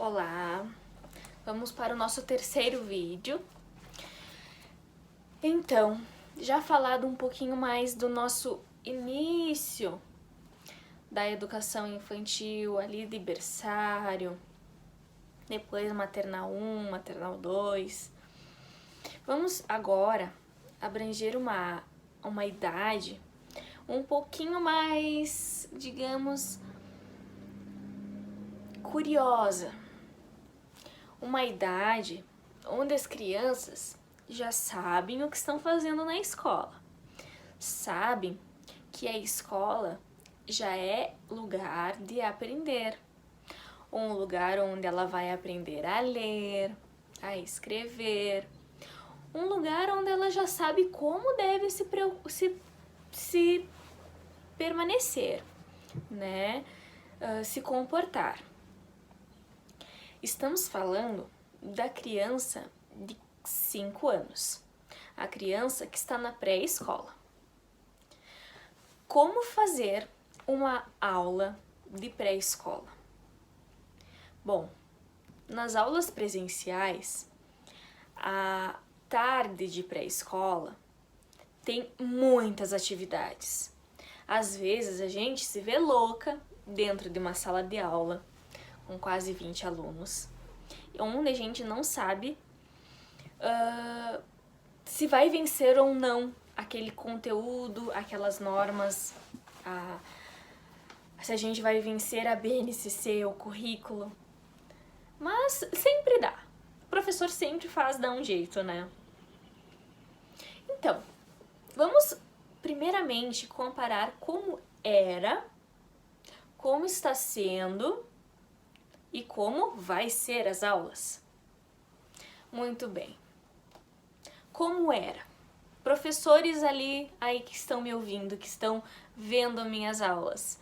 Olá, vamos para o nosso terceiro vídeo. Então, já falado um pouquinho mais do nosso início da educação infantil, ali de berçário, depois maternal 1, maternal 2. Vamos agora abranger uma idade um pouquinho mais, digamos, curiosa. Uma idade onde as crianças já sabem o que estão fazendo na escola. Sabem que a escola já é lugar de aprender. Um lugar onde ela vai aprender a ler, a escrever. Um lugar onde ela já sabe como deve se permanecer, né? Se comportar. Estamos falando da criança de 5 anos, a criança que está na pré-escola. Como fazer uma aula de pré-escola? Bom, nas aulas presenciais, a tarde de pré-escola tem muitas atividades. Às vezes a gente se vê louca dentro de uma sala de aula com quase 20 alunos, onde a gente não sabe se vai vencer ou não aquele conteúdo, aquelas normas, se a gente vai vencer a BNCC, o currículo. Mas sempre dá. O professor sempre dá um jeito, né? Então, vamos primeiramente comparar como era, como está sendo e como vai ser as aulas. Muito bem. Como era? Professores aí que estão me ouvindo, que estão vendo minhas aulas,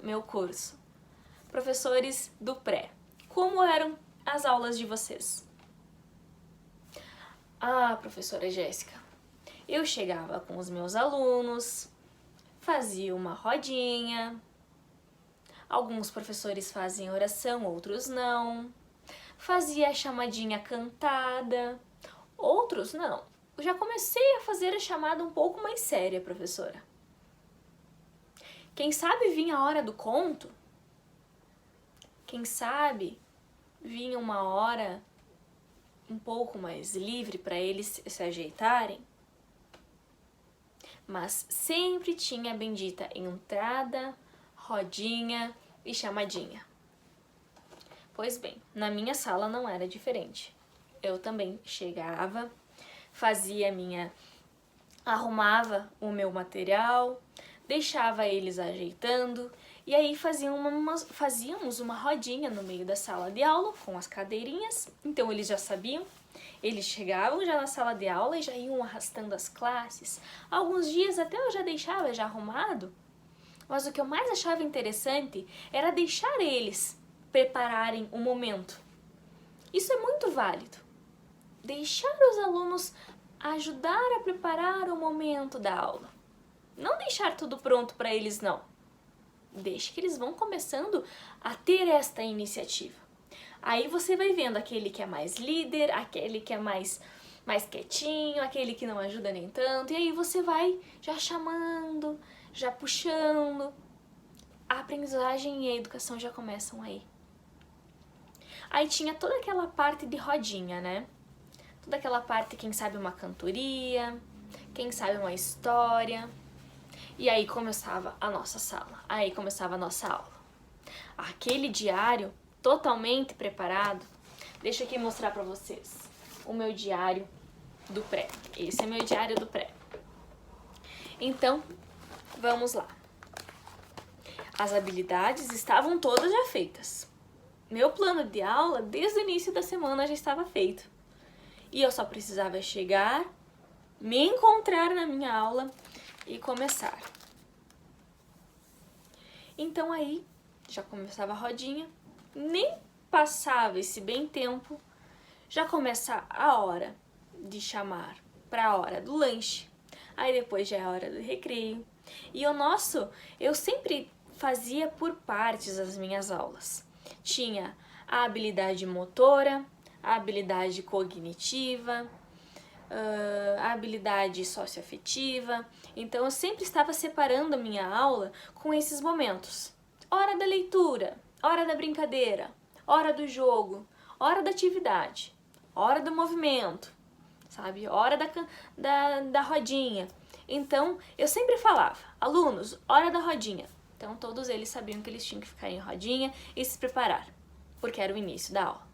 meu curso. Professores do pré. Como eram as aulas de vocês? Professora Jéssica, eu chegava com os meus alunos, fazia uma rodinha. Alguns professores fazem oração, outros não. Fazia a chamadinha cantada, outros não. Eu já comecei a fazer a chamada um pouco mais séria, professora. Quem sabe vinha a hora do conto? Quem sabe vinha uma hora um pouco mais livre para eles se ajeitarem? Mas sempre tinha a bendita entrada, rodinha e chamadinha. Pois bem, na minha sala não era diferente. Eu também chegava, arrumava o meu material, deixava eles ajeitando e aí fazíamos uma rodinha no meio da sala de aula com as cadeirinhas. Então eles já sabiam. Eles chegavam já na sala de aula e já iam arrastando as classes. Alguns dias até eu já deixava já arrumado. Mas o que eu mais achava interessante era deixar eles prepararem o momento. Isso é muito válido. Deixar os alunos ajudar a preparar o momento da aula. Não deixar tudo pronto para eles, não. Deixe que eles vão começando a ter esta iniciativa. Aí você vai vendo aquele que é mais líder, aquele que é mais quietinho, aquele que não ajuda nem tanto. E aí você vai já chamando, já puxando. A aprendizagem e a educação já começam aí. Aí tinha toda aquela parte de rodinha, né? Toda aquela parte, quem sabe uma cantoria, quem sabe uma história. E aí começava a nossa sala, aí começava a nossa aula. Aquele diário totalmente preparado. Deixa eu aqui mostrar pra vocês o meu diário do pré. Esse é meu diário do pré. Então, vamos lá. As habilidades estavam todas já feitas. Meu plano de aula, desde o início da semana, já estava feito. E eu só precisava chegar, me encontrar na minha aula e começar. Então aí, já começava a rodinha, nem passava esse bem tempo, já começa a hora de chamar para a hora do lanche. Aí depois já é a hora do recreio. E eu sempre fazia por partes as minhas aulas. Tinha a habilidade motora, a habilidade cognitiva, a habilidade socioafetiva. Então eu sempre estava separando a minha aula com esses momentos. Hora da leitura, hora da brincadeira, hora do jogo, hora da atividade, hora do movimento, sabe? Hora da rodinha. Então eu sempre falava, alunos, hora da rodinha. Então todos eles sabiam que eles tinham que ficar em rodinha e se preparar, porque era o início da aula.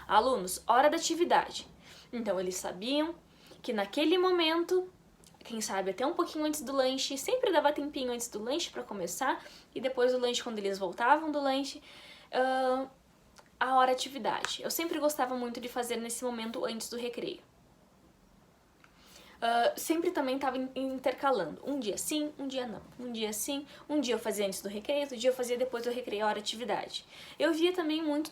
Alunos, hora da atividade. Então eles sabiam que naquele momento, quem sabe até um pouquinho antes do lanche, sempre dava tempinho antes do lanche para começar, e depois do lanche, quando eles voltavam do lanche, a hora atividade. Eu sempre gostava muito de fazer nesse momento antes do recreio. Sempre também estava intercalando. Um dia sim, um dia não. Um dia sim, um dia eu fazia antes do recreio, outro dia eu fazia depois do recreio a hora atividade. Eu via também muito,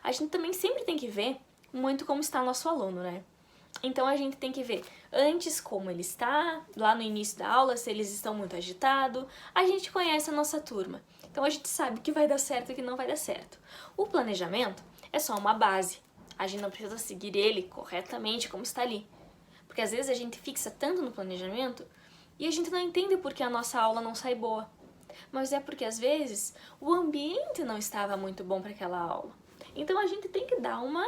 a gente também sempre tem que ver muito como está o nosso aluno, né? Então a gente tem que ver antes como ele está, lá no início da aula, se eles estão muito agitados. A gente conhece a nossa turma, então a gente sabe o que vai dar certo e o que não vai dar certo. O planejamento é só uma base, a gente não precisa seguir ele corretamente como está ali. Porque às vezes a gente fixa tanto no planejamento e a gente não entende por que a nossa aula não sai boa. Mas é porque às vezes o ambiente não estava muito bom para aquela aula. Então a gente tem que dar uma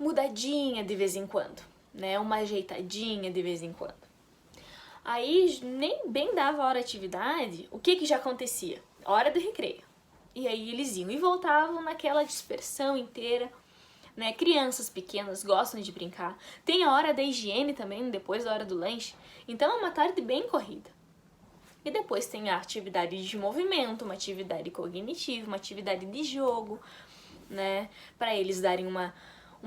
mudadinha de vez em quando, né? Uma ajeitadinha de vez em quando. Aí nem bem dava a hora de atividade, o que já acontecia? Hora do recreio. E aí eles iam e voltavam naquela dispersão inteira, né? Crianças pequenas gostam de brincar. Tem a hora da higiene também, depois da hora do lanche. Então é uma tarde bem corrida. E depois tem a atividade de movimento, uma atividade cognitiva, uma atividade de jogo, né? Para eles darem uma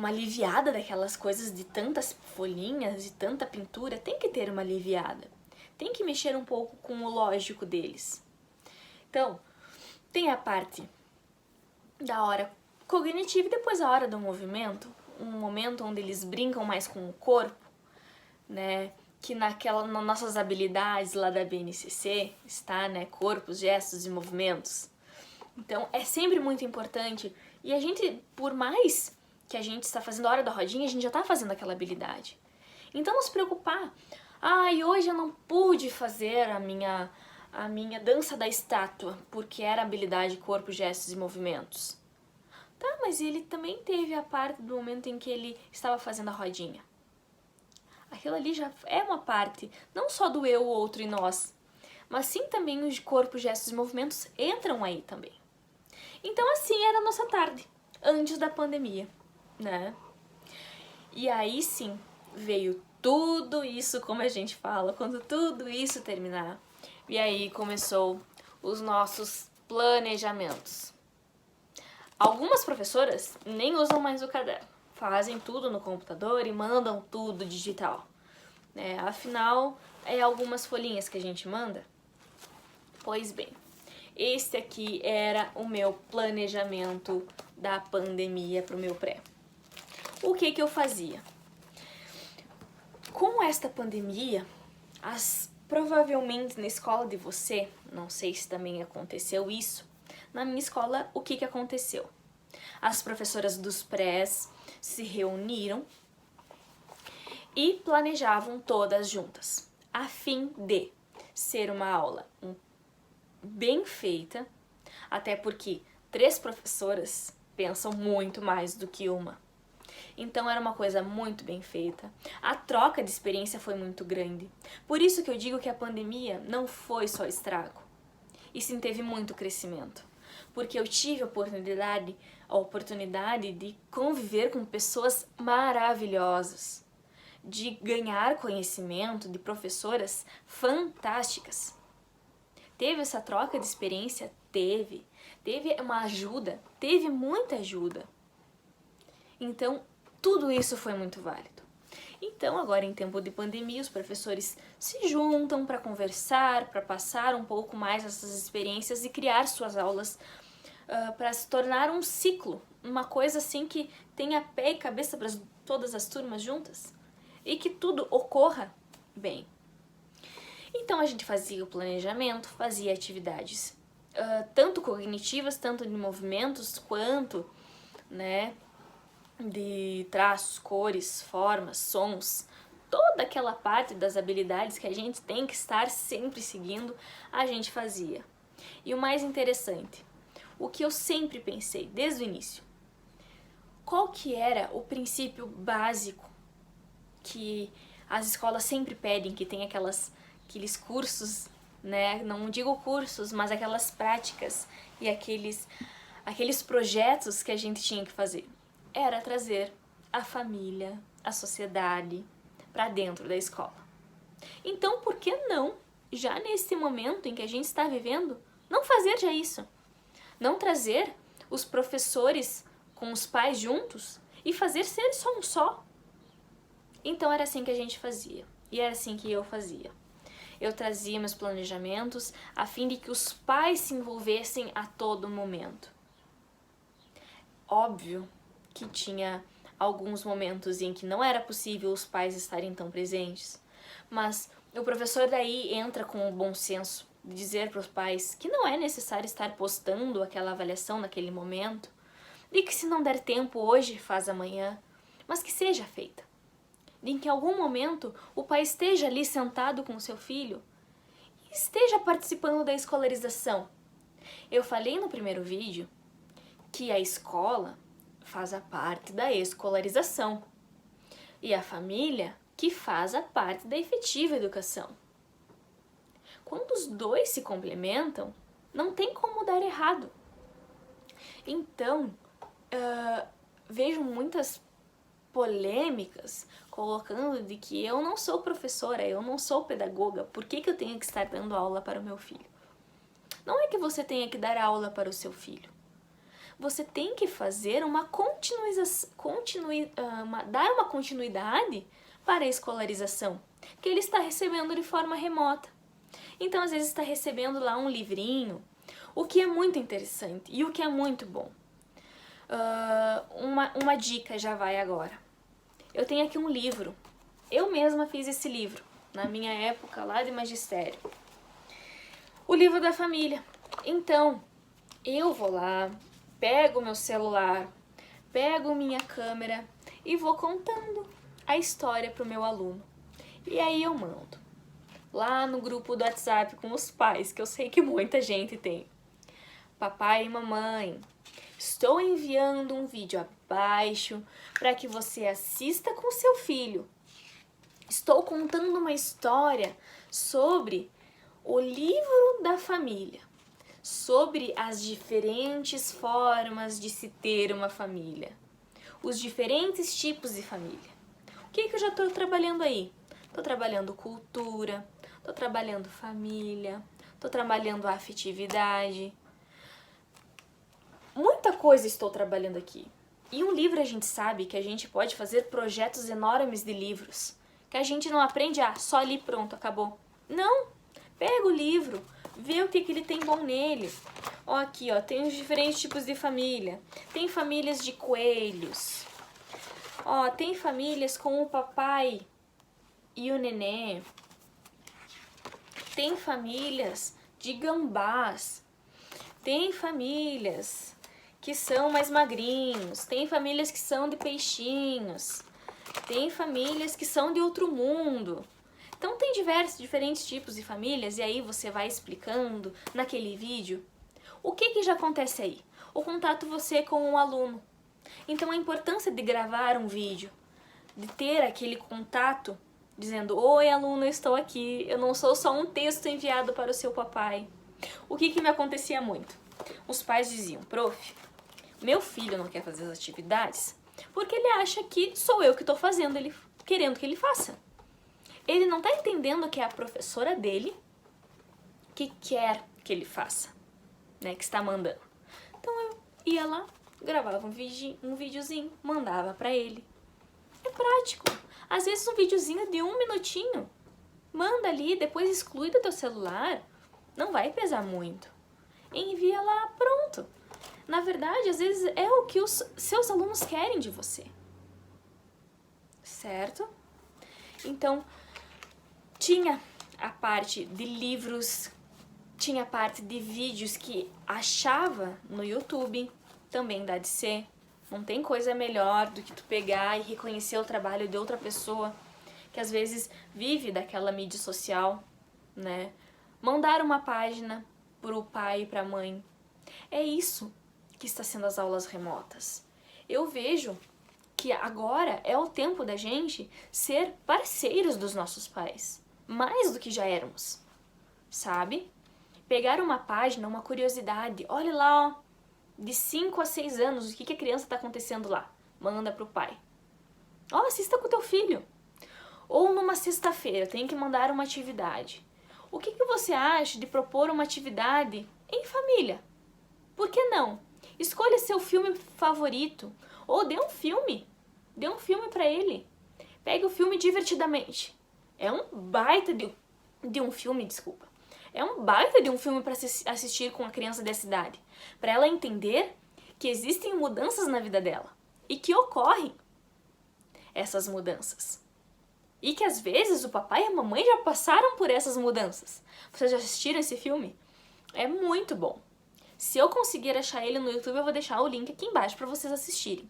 aliviada daquelas coisas de tantas folhinhas, de tanta pintura. Tem que ter uma aliviada. Tem que mexer um pouco com o lógico deles. Então, tem a parte da hora cognitiva e depois a hora do movimento, um momento onde eles brincam mais com o corpo, né? Que nas nossas habilidades lá da BNCC está, né? Corpos, gestos e movimentos. Então é sempre muito importante e a gente, por mais que a gente está fazendo a hora da rodinha, a gente já está fazendo aquela habilidade. Então não se preocupar. E hoje eu não pude fazer a minha dança da estátua porque era habilidade corpo, gestos e movimentos. Tá, mas ele também teve a parte do momento em que ele estava fazendo a rodinha. Aquilo ali já é uma parte, não só do eu, o outro e nós, mas sim também os corpos, gestos e movimentos entram aí também. Então assim era a nossa tarde, antes da pandemia, né? E aí sim, veio tudo isso, como a gente fala, quando tudo isso terminar. E aí começou os nossos planejamentos. Algumas professoras nem usam mais o caderno, fazem tudo no computador e mandam tudo digital. Afinal, é algumas folhinhas que a gente manda. Pois bem, este aqui era o meu planejamento da pandemia para o meu pré. O que eu fazia? Com esta pandemia, provavelmente na escola de você, não sei se também aconteceu isso, na minha escola, o que aconteceu? As professoras dos prés se reuniram e planejavam todas juntas, a fim de ser uma aula bem feita, até porque 3 professoras pensam muito mais do que uma. Então era uma coisa muito bem feita. A troca de experiência foi muito grande. Por isso que eu digo que a pandemia não foi só estrago, e sim teve muito crescimento. Porque eu tive a oportunidade de conviver com pessoas maravilhosas, de ganhar conhecimento de professoras fantásticas. Teve essa troca de experiência? Teve. Teve uma ajuda? Teve muita ajuda. Então, tudo isso foi muito válido. Então, agora em tempo de pandemia, os professores se juntam para conversar, para passar um pouco mais essas experiências e criar suas aulas para se tornar um ciclo, uma coisa assim que tenha pé e cabeça para todas as turmas juntas e que tudo ocorra bem. Então a gente fazia o planejamento, fazia atividades tanto cognitivas, tanto de movimentos, quanto, né, de traços, cores, formas, sons, toda aquela parte das habilidades que a gente tem que estar sempre seguindo, a gente fazia. E o mais interessante, o que eu sempre pensei desde o início, qual que era o princípio básico que as escolas sempre pedem, que tem aqueles cursos, né? Não digo cursos, mas aquelas práticas e aqueles projetos que a gente tinha que fazer. Era trazer a família, a sociedade para dentro da escola. Então, por que não, já nesse momento em que a gente está vivendo, não fazer já isso? Não trazer os professores com os pais juntos e fazer ser só um só? Então era assim que a gente fazia, e era assim que eu fazia. Eu trazia meus planejamentos a fim de que os pais se envolvessem a todo momento. Óbvio que tinha alguns momentos em que não era possível os pais estarem tão presentes, mas o professor daí entra com o bom senso de dizer para os pais que não é necessário estar postando aquela avaliação naquele momento, e que se não der tempo hoje, faz amanhã, mas que seja feita. Em que em algum momento o pai esteja ali sentado com o seu filho e esteja participando da escolarização. Eu falei no primeiro vídeo que a escola faz a parte da escolarização e a família que faz a parte da efetiva educação. Quando os dois se complementam, não tem como dar errado. Então, vejo muitas polêmicas colocando de que eu não sou professora, eu não sou pedagoga, por que eu tenho que estar dando aula para o meu filho? Não é que você tenha que dar aula para o seu filho. Você tem que fazer dar uma continuidade para a escolarização, que ele está recebendo de forma remota. Então, às vezes, está recebendo lá um livrinho, o que é muito interessante e o que é muito bom. Uma dica já vai agora. Eu tenho aqui um livro. Eu mesma fiz esse livro, na minha época lá de magistério. O livro da família. Então, eu vou lá, pego meu celular, pego minha câmera e vou contando a história para o meu aluno. E aí eu mando lá no grupo do WhatsApp com os pais, que eu sei que muita gente tem. Papai e mamãe, estou enviando um vídeo abaixo para que você assista com seu filho. Estou contando uma história sobre o livro da família, sobre as diferentes formas de se ter uma família, os diferentes tipos de família. O que eu já estou trabalhando aí? Estou trabalhando cultura, estou trabalhando família, estou trabalhando afetividade. Muita coisa estou trabalhando aqui. E um livro a gente sabe que a gente pode fazer projetos enormes de livros, que a gente não aprende, só ali, pronto, acabou. Não! Pega o livro, vê o que ele tem bom nele. Ó, aqui, ó, tem os diferentes tipos de família. Tem famílias de coelhos. Ó, tem famílias com o papai e o nenê. Tem famílias de gambás. Tem famílias que são mais magrinhos. Tem famílias que são de peixinhos. Tem famílias que são de outro mundo. Então tem diferentes tipos de famílias e aí você vai explicando naquele vídeo. O que já acontece aí? O contato você com o aluno. Então a importância de gravar um vídeo, de ter aquele contato dizendo: oi aluno, eu estou aqui, eu não sou só um texto enviado para o seu papai. O que me acontecia muito? Os pais diziam: prof, meu filho não quer fazer as atividades porque ele acha que sou eu que estou fazendo, ele querendo que ele faça. Ele não está entendendo que é a professora dele que quer que ele faça, né, que está mandando. Então eu ia lá, gravava um videozinho, mandava para ele. É prático. Às vezes um videozinho de 1 minutinho, manda ali, depois exclui do teu celular, não vai pesar muito. Envia lá, pronto. Na verdade, às vezes é o que os seus alunos querem de você. Certo? Então, tinha a parte de livros Tinha parte de vídeos que achava no YouTube, também dá de ser. Não tem coisa melhor do que tu pegar e reconhecer o trabalho de outra pessoa que às vezes vive daquela mídia social, né? Mandar uma página pro pai e pra mãe. É isso que está sendo as aulas remotas. Eu vejo que agora é o tempo da gente ser parceiros dos nossos pais, mais do que já éramos, sabe? Pegar uma página, uma curiosidade, olha lá, ó, de 5 a 6 anos, o que a criança está acontecendo lá? Manda pro pai. Ó, assista com teu filho. Ou numa sexta-feira, tem que mandar uma atividade. O que você acha de propor uma atividade em família? Por que não? Escolha seu filme favorito. Ou dê um filme. Dê um filme para ele. Pegue o filme Divertidamente. É um baita de um filme, desculpa. É um baita de um filme para assistir com a criança dessa idade. Para ela entender que existem mudanças na vida dela. E que ocorrem essas mudanças. E que às vezes o papai e a mamãe já passaram por essas mudanças. Vocês já assistiram esse filme? É muito bom. Se eu conseguir achar ele no YouTube, eu vou deixar o link aqui embaixo para vocês assistirem.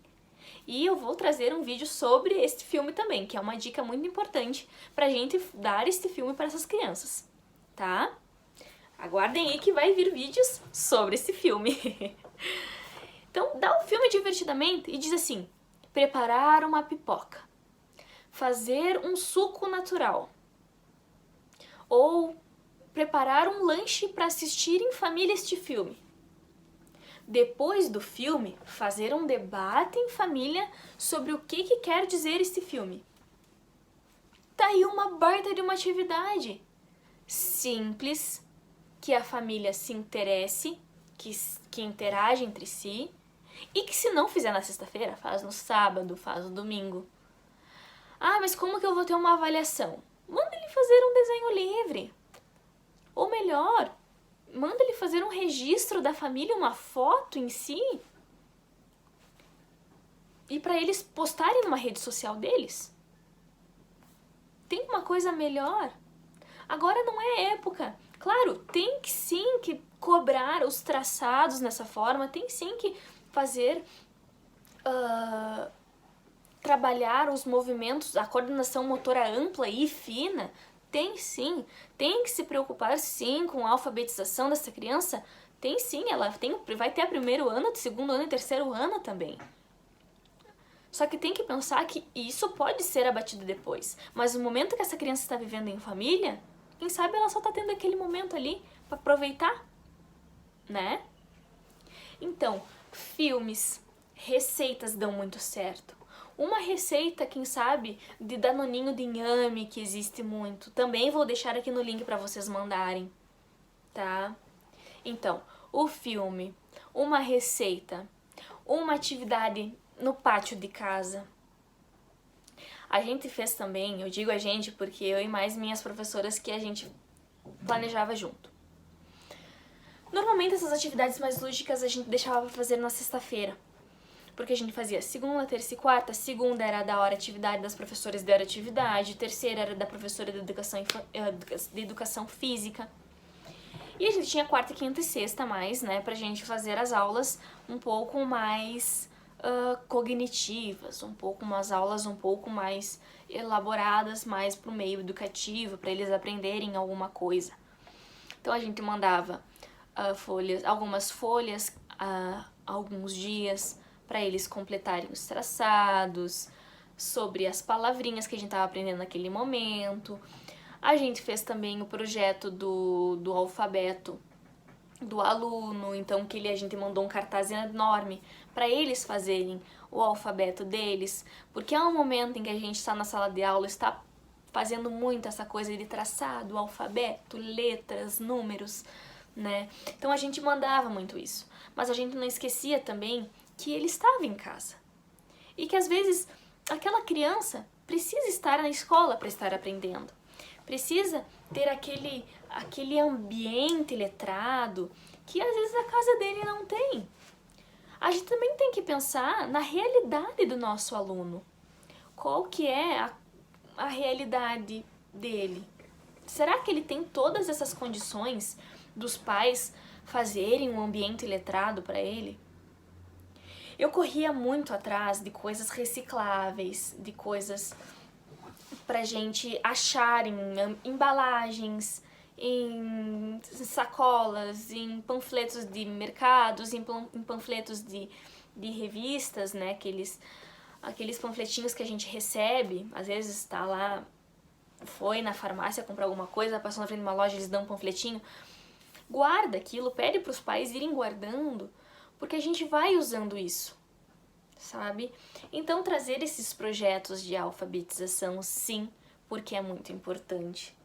E eu vou trazer um vídeo sobre este filme também, que é uma dica muito importante pra gente dar este filme para essas crianças, tá? Aguardem aí que vai vir vídeos sobre esse filme. Então, dá o filme Divertidamente e diz assim: preparar uma pipoca, fazer um suco natural, ou preparar um lanche para assistir em família este filme. Depois do filme, fazer um debate em família sobre o que quer dizer este filme. Tá aí uma baita de uma atividade simples, que a família se interesse, que interage entre si, e que se não fizer na sexta-feira, faz no sábado, faz no domingo. Ah, mas como que eu vou ter uma avaliação? Manda ele fazer um desenho livre. Ou melhor, manda ele fazer um registro da família, uma foto em si, e para eles postarem numa rede social deles. Tem uma coisa melhor? Agora não é época. Claro, tem que sim que cobrar os traçados nessa forma, tem sim que fazer, trabalhar os movimentos, a coordenação motora ampla e fina. Tem sim, tem que se preocupar sim com a alfabetização dessa criança. Tem sim, ela vai ter a primeiro ano, segundo ano e terceiro ano também. Só que tem que pensar que isso pode ser abatido depois. Mas o momento que essa criança está vivendo em família, quem sabe ela só está tendo aquele momento ali para aproveitar, né? Então, filmes, receitas dão muito certo. Uma receita, quem sabe, de danoninho de inhame, que existe muito. Também vou deixar aqui no link para vocês mandarem, tá? Então, o filme, uma receita, uma atividade no pátio de casa. A gente fez também, eu digo a gente porque eu e mais minhas professoras que a gente planejava junto. Normalmente essas atividades mais lúdicas a gente deixava pra fazer na sexta-feira. Porque a gente fazia segunda, terça e quarta. Segunda era da hora atividade das professoras de hora atividade. Terceira era da professora de educação física. E a gente tinha quarta, quinta e sexta mais, né? Pra gente fazer as aulas um pouco mais cognitivas. Umas aulas um pouco mais elaboradas, mais pro meio educativo, pra eles aprenderem alguma coisa. Então a gente mandava algumas folhas, alguns dias, para eles completarem os traçados, sobre as palavrinhas que a gente estava aprendendo naquele momento. A gente fez também o projeto do alfabeto do aluno, então a gente mandou um cartaz enorme para eles fazerem o alfabeto deles, porque é um momento em que a gente está na sala de aula, está fazendo muito essa coisa de traçado, alfabeto, letras, números, né? Então a gente mandava muito isso, mas a gente não esquecia também que ele estava em casa e que às vezes aquela criança precisa estar na escola para estar aprendendo, precisa ter aquele ambiente letrado que às vezes a casa dele não tem. A gente também tem que pensar na realidade do nosso aluno. Qual que é a realidade dele? Será que ele tem todas essas condições dos pais fazerem um ambiente letrado para ele. Eu corria muito atrás de coisas recicláveis, de coisas pra gente achar em embalagens, em sacolas, em panfletos de mercados, em panfletos de revistas, né? Aqueles panfletinhos que a gente recebe, às vezes tá lá, foi na farmácia comprar alguma coisa, passou na frente de uma loja, eles dão um panfletinho. Guarda aquilo, pede pros pais irem guardando, porque a gente vai usando isso, sabe? Então trazer esses projetos de alfabetização, sim, porque é muito importante.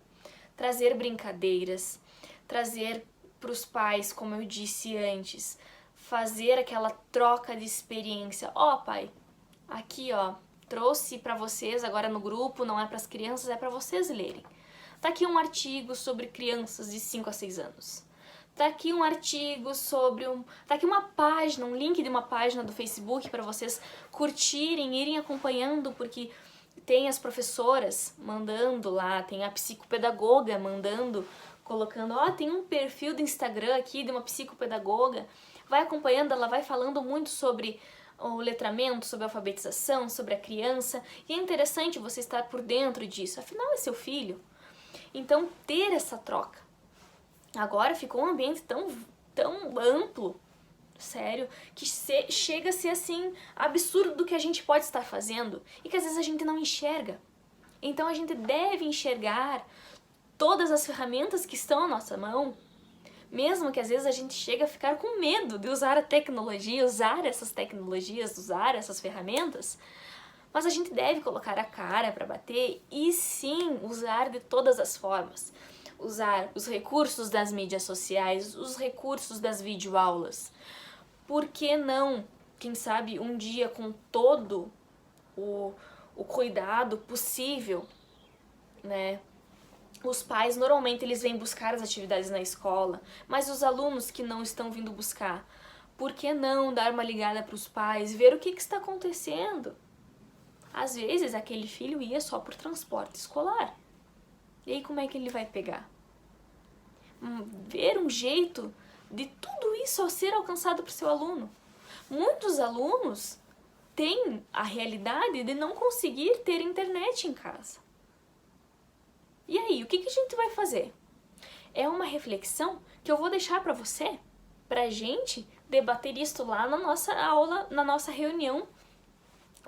Trazer brincadeiras, trazer pros pais, como eu disse antes, fazer aquela troca de experiência. Ó, pai, aqui ó, trouxe pra vocês agora no grupo, não é pras crianças, é pra vocês lerem. Tá aqui um artigo sobre crianças de 5 a 6 anos. Tá aqui um artigo sobre tá aqui uma página, um link de uma página do Facebook para vocês curtirem, irem acompanhando, porque tem as professoras mandando lá, tem a psicopedagoga mandando, colocando, ó, tem um perfil do Instagram aqui de uma psicopedagoga, vai acompanhando, ela vai falando muito sobre o letramento, sobre a alfabetização, sobre a criança, e é interessante você estar por dentro disso, afinal é seu filho. Então ter essa troca. Agora ficou um ambiente tão amplo, sério, que chega a ser assim, absurdo do que a gente pode estar fazendo e que às vezes a gente não enxerga. Então a gente deve enxergar todas as ferramentas que estão à nossa mão, mesmo que às vezes a gente chega a ficar com medo de usar a tecnologia, usar essas tecnologias, usar essas ferramentas, mas a gente deve colocar a cara para bater e sim usar de todas as formas. Usar os recursos das mídias sociais, os recursos das videoaulas. Por que não, quem sabe, um dia com todo o cuidado possível, né? Os pais, normalmente, eles vêm buscar as atividades na escola, mas os alunos que não estão vindo buscar, por que não dar uma ligada para os pais, ver o que está acontecendo? Às vezes, aquele filho ia só por transporte escolar. E aí como é que ele vai pegar? Ver um jeito de tudo isso ser alcançado para o seu aluno. Muitos alunos têm a realidade de não conseguir ter internet em casa. E aí, o que a gente vai fazer? É uma reflexão que eu vou deixar para você, para a gente debater isso lá na nossa aula, na nossa reunião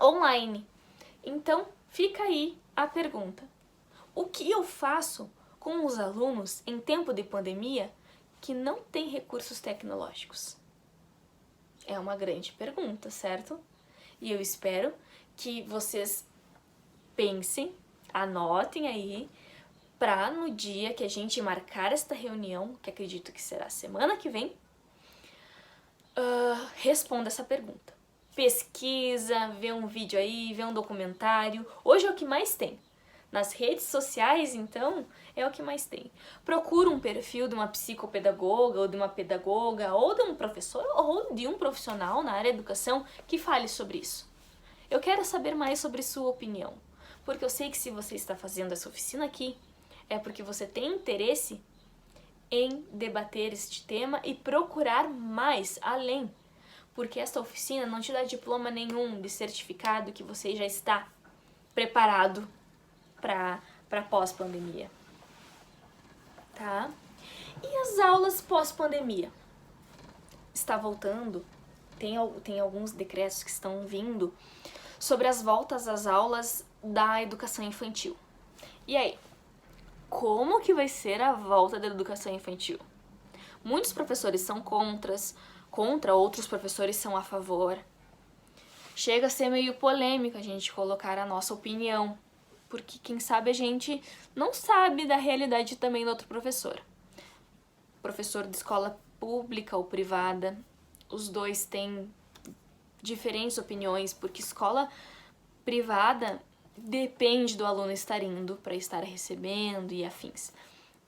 online. Então, fica aí a pergunta. O que eu faço com os alunos em tempo de pandemia que não têm recursos tecnológicos? É uma grande pergunta, certo? E eu espero que vocês pensem, anotem aí, para no dia que a gente marcar esta reunião, que acredito que será semana que vem, responda essa pergunta. Pesquisa, vê um vídeo aí, vê um documentário. Hoje é o que mais tem. Nas redes sociais, então, é o que mais tem. Procura um perfil de uma psicopedagoga ou de uma pedagoga ou de um professor ou de um profissional na área da educação que fale sobre isso. Eu quero saber mais sobre sua opinião, porque eu sei que se você está fazendo essa oficina aqui, é porque você tem interesse em debater este tema e procurar mais além, porque esta oficina não te dá diploma nenhum de certificado que você já está preparado para pós-pandemia, tá? E as aulas pós-pandemia? Está voltando, tem alguns decretos que estão vindo sobre as voltas às aulas da educação infantil. E aí, como que vai ser a volta da educação infantil? Muitos professores são contra, outros professores são a favor. Chega a ser meio polêmico a gente colocar a nossa opinião, porque quem sabe a gente não sabe da realidade também do outro professor. Professor de escola pública ou privada, os dois têm diferentes opiniões, porque escola privada depende do aluno estar indo para estar recebendo e afins.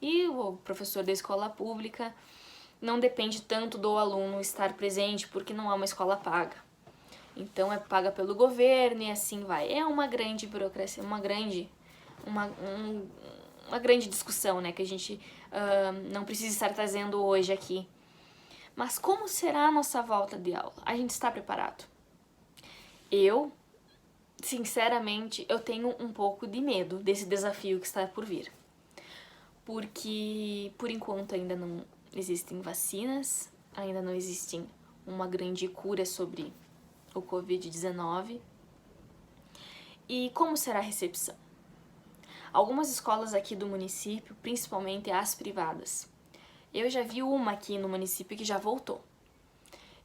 E o professor da escola pública não depende tanto do aluno estar presente, porque não é uma escola paga. Então é paga pelo governo e assim vai. É uma grande burocracia, uma grande discussão, né, que a gente não precisa estar trazendo hoje aqui. Mas como será a nossa volta de aula? A gente está preparado? Eu, sinceramente, eu tenho um pouco de medo desse desafio que está por vir. Porque, por enquanto, ainda não existem vacinas, ainda não existe uma grande cura sobre o Covid-19. E como será a recepção? Algumas escolas aqui do município, principalmente as privadas, eu já vi uma aqui no município que já voltou.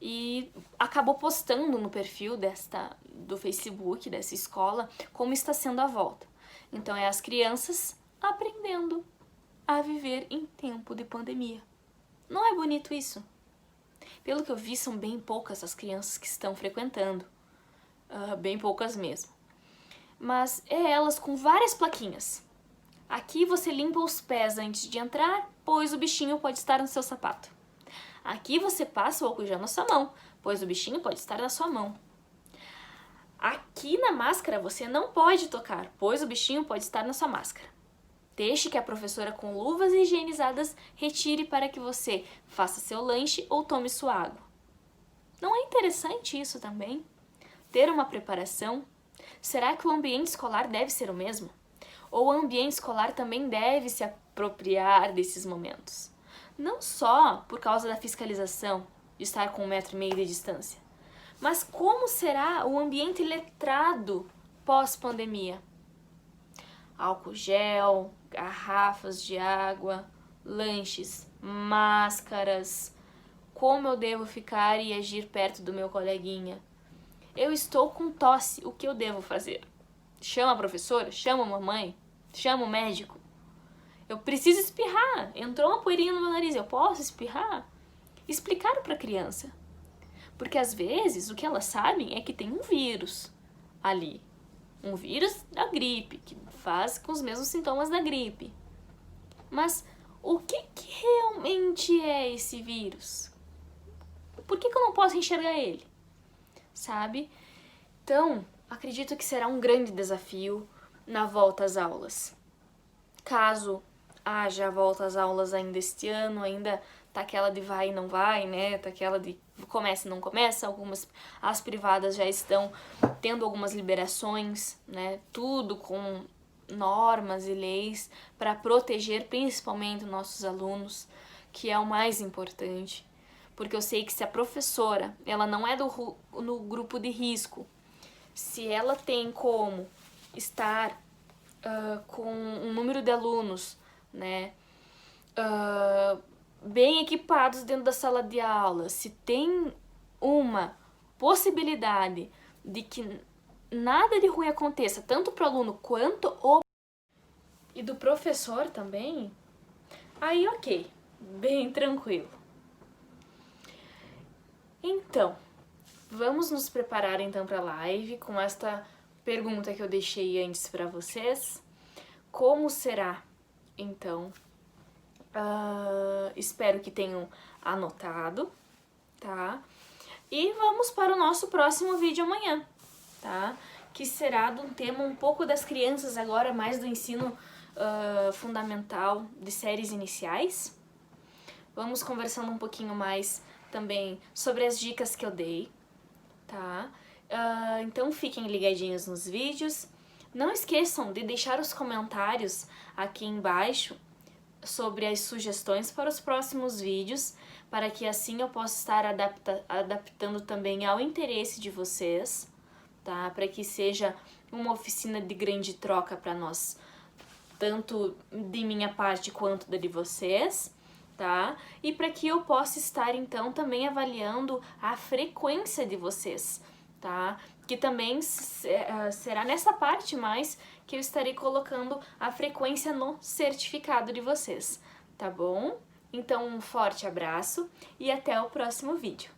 E acabou postando no perfil do Facebook dessa escola como está sendo a volta. Então é as crianças aprendendo a viver em tempo de pandemia. Não é bonito isso? Pelo que eu vi, são bem poucas as crianças que estão frequentando. Bem poucas mesmo. Mas é elas com várias plaquinhas. Aqui você limpa os pés antes de entrar, pois o bichinho pode estar no seu sapato. Aqui você passa o álcool gel na sua mão, pois o bichinho pode estar na sua mão. Aqui na máscara você não pode tocar, pois o bichinho pode estar na sua máscara. Deixe que a professora com luvas higienizadas retire para que você faça seu lanche ou tome sua água. Não é interessante isso também? Ter uma preparação? Será que o ambiente escolar deve ser o mesmo? Ou o ambiente escolar também deve se apropriar desses momentos? Não só por causa da fiscalização, de estar com 1,5 metro de distância, mas como será o ambiente letrado pós-pandemia? Álcool gel, garrafas de água, lanches, máscaras. Como eu devo ficar e agir perto do meu coleguinha? Eu estou com tosse, o que eu devo fazer? Chama a professora? Chama a mamãe? Chama o médico? Eu preciso espirrar. Entrou uma poeirinha no meu nariz, eu posso espirrar? Explicar para a criança. Porque às vezes o que elas sabem é que tem um vírus ali. Um vírus da gripe, que faz com os mesmos sintomas da gripe. Mas o que realmente é esse vírus? Por que eu não posso enxergar ele? Sabe? Então, acredito que será um grande desafio na volta às aulas. Caso haja volta às aulas ainda este ano, ainda tá aquela de vai e não vai, né? Tá aquela de começa e não começa. As privadas já estão tendo algumas liberações, né? Tudo com normas e leis para proteger principalmente os nossos alunos, que é o mais importante. Porque eu sei que se a professora, ela não é no grupo de risco, se ela tem como estar com um número de alunos, né, bem equipados dentro da sala de aula, se tem uma possibilidade de que nada de ruim aconteça, tanto para o aluno quanto e do professor também, aí ok, bem tranquilo. Então, vamos nos preparar então para a live com esta pergunta que eu deixei antes para vocês. Como será, então? Espero que tenham anotado, tá? E vamos para o nosso próximo vídeo amanhã, tá? Que será de um tema um pouco das crianças agora, mais do ensino fundamental de séries iniciais. Vamos conversando um pouquinho mais também sobre as dicas que eu dei, tá? Então fiquem ligadinhos nos vídeos. Não esqueçam de deixar os comentários aqui embaixo sobre as sugestões para os próximos vídeos, para que assim eu possa estar adaptando também ao interesse de vocês, tá? Para que seja uma oficina de grande troca para nós, tanto de minha parte quanto da de vocês, tá? E para que eu possa estar então também avaliando a frequência de vocês, tá? Que também será nessa parte mais que eu estarei colocando a frequência no certificado de vocês, tá bom? Então um forte abraço e até o próximo vídeo.